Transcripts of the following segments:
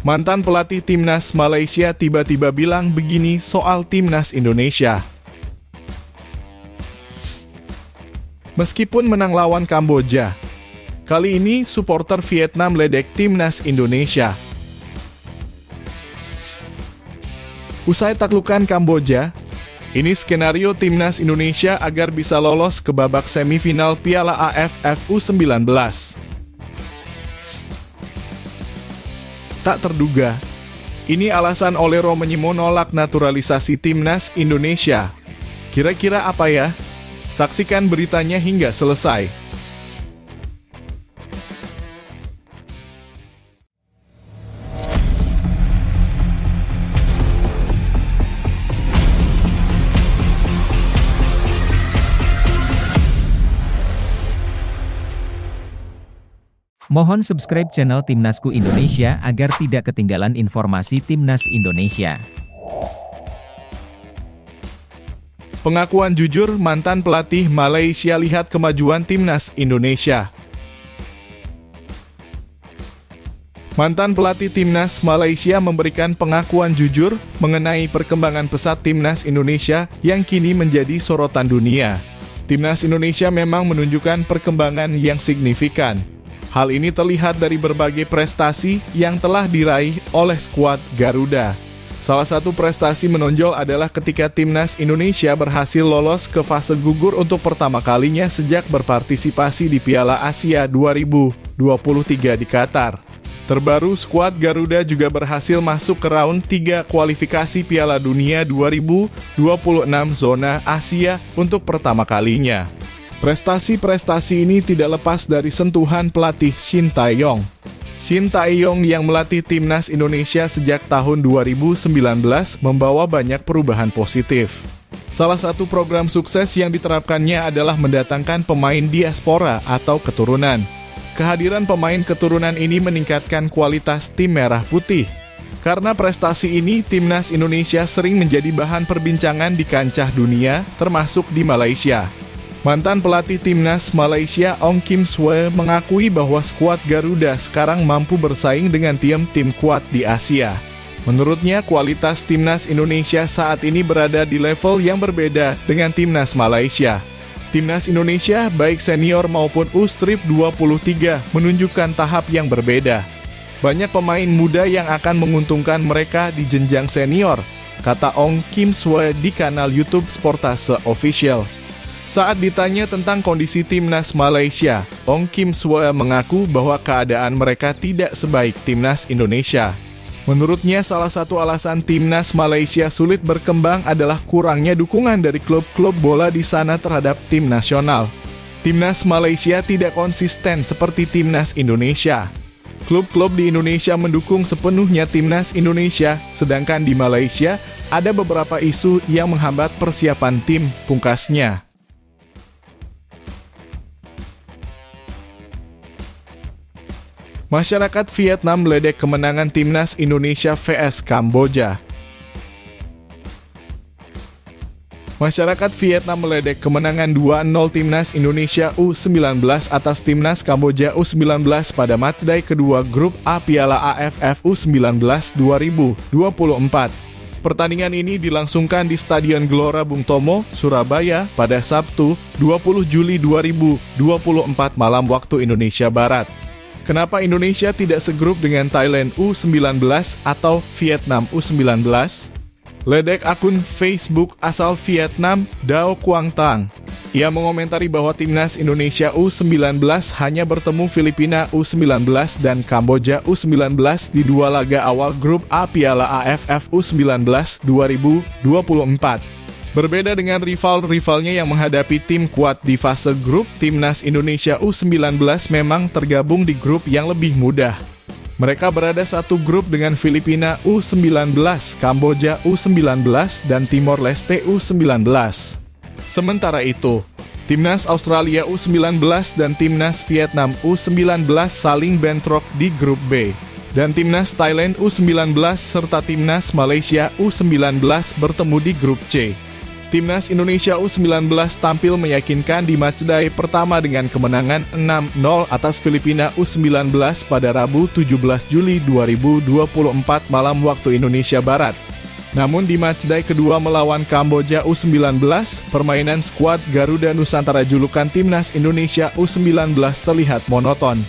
Mantan pelatih Timnas Malaysia tiba-tiba bilang begini soal Timnas Indonesia. Meskipun menang lawan Kamboja, kali ini supporter Vietnam ledek Timnas Indonesia. Usai taklukan Kamboja, ini skenario Timnas Indonesia agar bisa lolos ke babak semifinal Piala AFF U19. Tak terduga, ini alasan Oleh Romenyi menolak naturalisasi Timnas Indonesia. Kira-kira apa ya? Saksikan beritanya hingga selesai. Mohon subscribe channel Timnasku Indonesia agar tidak ketinggalan informasi Timnas Indonesia. Pengakuan jujur mantan pelatih Malaysia lihat kemajuan Timnas Indonesia. Mantan pelatih Timnas Malaysia memberikan pengakuan jujur mengenai perkembangan pesat Timnas Indonesia yang kini menjadi sorotan dunia. Timnas Indonesia memang menunjukkan perkembangan yang signifikan. Hal ini terlihat dari berbagai prestasi yang telah diraih oleh skuad Garuda. Salah satu prestasi menonjol adalah ketika Timnas Indonesia berhasil lolos ke fase gugur untuk pertama kalinya sejak berpartisipasi di Piala Asia 2023 di Qatar. Terbaru, skuad Garuda juga berhasil masuk ke round 3 kualifikasi Piala Dunia 2026 zona Asia untuk pertama kalinya. Prestasi-prestasi ini tidak lepas dari sentuhan pelatih Shin Tae-yong. Shin Tae-yong yang melatih Timnas Indonesia sejak tahun 2019 membawa banyak perubahan positif. Salah satu program sukses yang diterapkannya adalah mendatangkan pemain diaspora atau keturunan. Kehadiran pemain keturunan ini meningkatkan kualitas tim merah putih. Karena prestasi ini, Timnas Indonesia sering menjadi bahan perbincangan di kancah dunia, termasuk di Malaysia. Mantan pelatih Timnas Malaysia Ong Kim Swe mengakui bahwa skuad Garuda sekarang mampu bersaing dengan tim-tim kuat di Asia. Menurutnya, kualitas Timnas Indonesia saat ini berada di level yang berbeda dengan Timnas Malaysia. Timnas Indonesia, baik senior maupun U-23, menunjukkan tahap yang berbeda. Banyak pemain muda yang akan menguntungkan mereka di jenjang senior, kata Ong Kim Swe di kanal YouTube Sportase Official. Saat ditanya tentang kondisi Timnas Malaysia, Ong Kim Swe mengaku bahwa keadaan mereka tidak sebaik Timnas Indonesia. Menurutnya, salah satu alasan Timnas Malaysia sulit berkembang adalah kurangnya dukungan dari klub-klub bola di sana terhadap tim nasional. Timnas Malaysia tidak konsisten seperti Timnas Indonesia. Klub-klub di Indonesia mendukung sepenuhnya Timnas Indonesia, sedangkan di Malaysia ada beberapa isu yang menghambat persiapan tim, pungkasnya. Masyarakat Vietnam meledek kemenangan Timnas Indonesia vs Kamboja. Masyarakat Vietnam meledek kemenangan 2-0 Timnas Indonesia U19 atas Timnas Kamboja U19 pada matchday kedua grup A Piala AFF U19 2024. Pertandingan ini dilangsungkan di Stadion Gelora Bung Tomo, Surabaya pada Sabtu 20 Juli 2024 malam waktu Indonesia Barat. Kenapa Indonesia tidak segrup dengan Thailand U19 atau Vietnam U19? Ledek akun Facebook asal Vietnam, Dao Quang Tang. Ia mengomentari bahwa Timnas Indonesia U19 hanya bertemu Filipina U19 dan Kamboja U19 di dua laga awal grup A Piala AFF U19 2024. Berbeda dengan rival-rivalnya yang menghadapi tim kuat di fase grup, Timnas Indonesia U19 memang tergabung di grup yang lebih mudah. Mereka berada satu grup dengan Filipina U19, Kamboja U19, dan Timor Leste U19. Sementara itu, Timnas Australia U19 dan Timnas Vietnam U19 saling bentrok di grup B. Dan Timnas Thailand U19 serta Timnas Malaysia U19 bertemu di grup C. Timnas Indonesia U19 tampil meyakinkan di matchday pertama dengan kemenangan 6-0 atas Filipina U19 pada Rabu 17 Juli 2024 malam waktu Indonesia Barat. Namun di matchday kedua melawan Kamboja U19, permainan skuad Garuda Nusantara julukan Timnas Indonesia U19 terlihat monoton.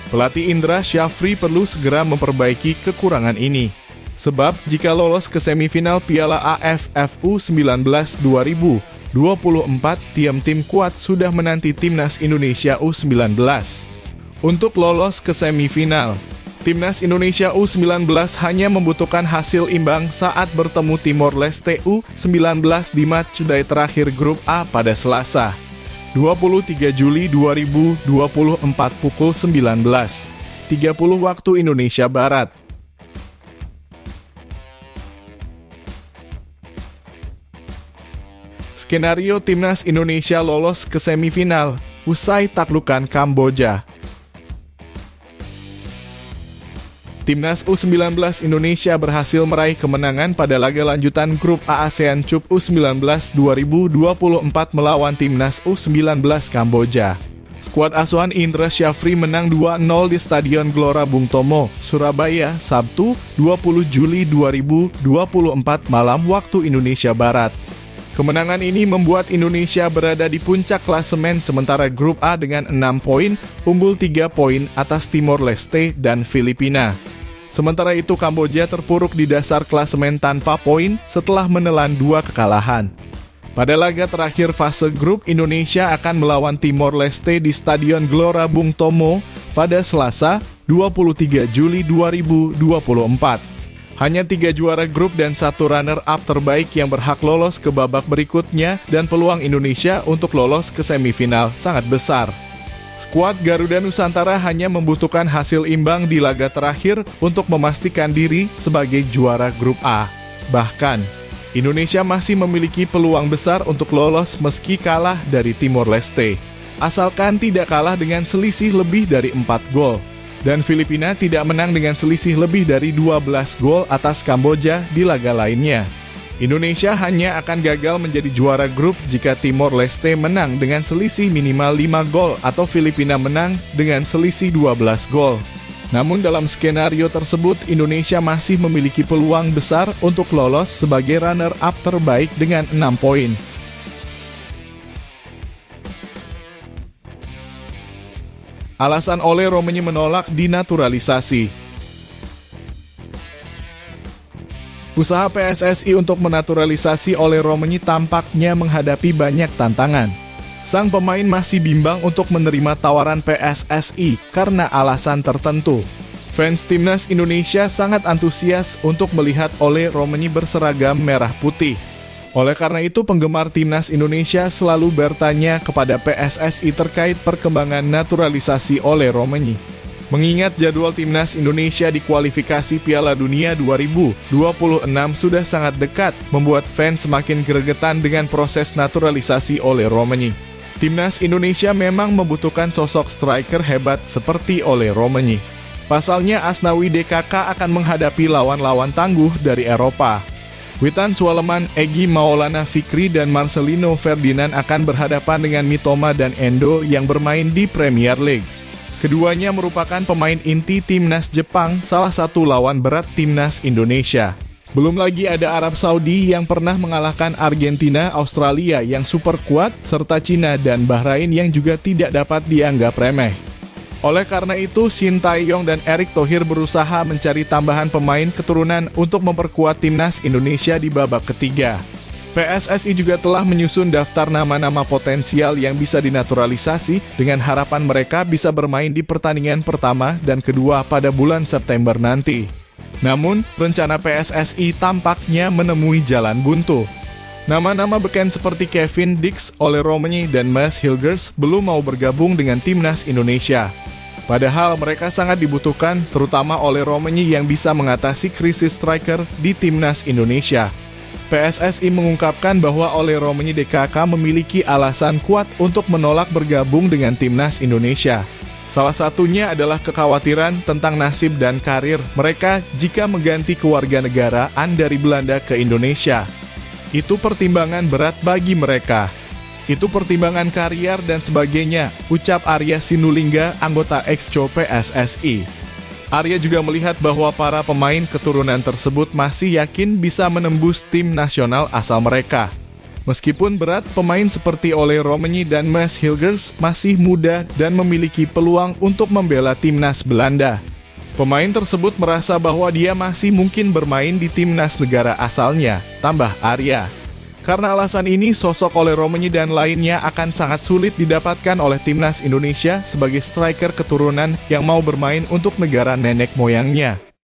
Pelatih Indra Syafri perlu segera memperbaiki kekurangan ini. Sebab jika lolos ke semifinal Piala AFF U19 2024, tim kuat sudah menanti Timnas Indonesia U19. Untuk lolos ke semifinal, Timnas Indonesia U19 hanya membutuhkan hasil imbang saat bertemu Timor Leste U19 di matchday terakhir grup A pada Selasa, 23 Juli 2024 pukul 19.30 waktu Indonesia Barat. Skenario Timnas Indonesia lolos ke semifinal usai taklukan Kamboja. Timnas U19 Indonesia berhasil meraih kemenangan pada laga lanjutan grup A ASEAN Cup U19 2024 melawan Timnas U19 Kamboja. Skuad asuhan Indra Syafri menang 2-0 di Stadion Gelora Bung Tomo, Surabaya, Sabtu 20 Juli 2024 malam waktu Indonesia Barat. Kemenangan ini membuat Indonesia berada di puncak klasemen sementara grup A dengan 6 poin, unggul 3 poin atas Timor Leste dan Filipina. Sementara itu Kamboja terpuruk di dasar klasemen tanpa poin setelah menelan 2 kekalahan. Pada laga terakhir fase grup, Indonesia akan melawan Timor Leste di Stadion Gelora Bung Tomo pada Selasa 23 Juli 2024. Hanya 3 juara grup dan 1 runner-up terbaik yang berhak lolos ke babak berikutnya dan peluang Indonesia untuk lolos ke semifinal sangat besar. Skuad Garuda Nusantara hanya membutuhkan hasil imbang di laga terakhir untuk memastikan diri sebagai juara grup A. Bahkan, Indonesia masih memiliki peluang besar untuk lolos meski kalah dari Timor Leste, asalkan tidak kalah dengan selisih lebih dari 4 gol. Dan Filipina tidak menang dengan selisih lebih dari 12 gol atas Kamboja di laga lainnya. Indonesia hanya akan gagal menjadi juara grup jika Timor Leste menang dengan selisih minimal 5 gol atau Filipina menang dengan selisih 12 gol. Namun dalam skenario tersebut, Indonesia masih memiliki peluang besar untuk lolos sebagai runner-up terbaik dengan 6 poin. Alasan Ole Romenyi menolak dinaturalisasi. Usaha PSSI untuk menaturalisasi Ole Romenyi tampaknya menghadapi banyak tantangan. Sang pemain masih bimbang untuk menerima tawaran PSSI karena alasan tertentu. Fans Timnas Indonesia sangat antusias untuk melihat Ole Romenyi berseragam merah putih. Oleh karena itu, penggemar Timnas Indonesia selalu bertanya kepada PSSI terkait perkembangan naturalisasi Ole Romenyi. Mengingat jadwal Timnas Indonesia di kualifikasi Piala Dunia 2026 sudah sangat dekat, membuat fans semakin gregetan dengan proses naturalisasi Ole Romenyi. Timnas Indonesia memang membutuhkan sosok striker hebat seperti Ole Romenyi. Pasalnya, Asnawi DKK akan menghadapi lawan-lawan tangguh dari Eropa. Witan Sualeman, Egy Maulana Fikri, dan Marcelino Ferdinand akan berhadapan dengan Mitoma dan Endo yang bermain di Premier League. Keduanya merupakan pemain inti Timnas Jepang, salah satu lawan berat Timnas Indonesia. Belum lagi ada Arab Saudi yang pernah mengalahkan Argentina, Australia yang super kuat, serta Cina dan Bahrain yang juga tidak dapat dianggap remeh. Oleh karena itu, Shin Tae-yong dan Erick Thohir berusaha mencari tambahan pemain keturunan untuk memperkuat Timnas Indonesia di babak ketiga. PSSI juga telah menyusun daftar nama-nama potensial yang bisa dinaturalisasi dengan harapan mereka bisa bermain di pertandingan pertama dan kedua pada bulan September nanti. Namun, rencana PSSI tampaknya menemui jalan buntu. Nama-nama beken seperti Kevin Dix, Ole Romenyi, dan Mads Hilgers belum mau bergabung dengan Timnas Indonesia. Padahal mereka sangat dibutuhkan, terutama Ole Romenyi yang bisa mengatasi krisis striker di Timnas Indonesia. PSSI mengungkapkan bahwa Ole Romenyi DKK memiliki alasan kuat untuk menolak bergabung dengan Timnas Indonesia. Salah satunya adalah kekhawatiran tentang nasib dan karir mereka jika mengganti kewarganegaraan dari Belanda ke Indonesia. Itu pertimbangan berat bagi mereka. Itu pertimbangan karier dan sebagainya, ucap Arya Sinulinga, anggota Exco PSSI. Arya juga melihat bahwa para pemain keturunan tersebut masih yakin bisa menembus tim nasional asal mereka. Meskipun berat, pemain seperti Ole Roemeny dan Mads Hilgers masih muda dan memiliki peluang untuk membela timnas Belanda. Pemain tersebut merasa bahwa dia masih mungkin bermain di timnas negara asalnya, tambah Arya. Karena alasan ini, sosok Ole Roemeny dan lainnya akan sangat sulit didapatkan oleh timnas Indonesia sebagai striker keturunan yang mau bermain untuk negara nenek moyangnya.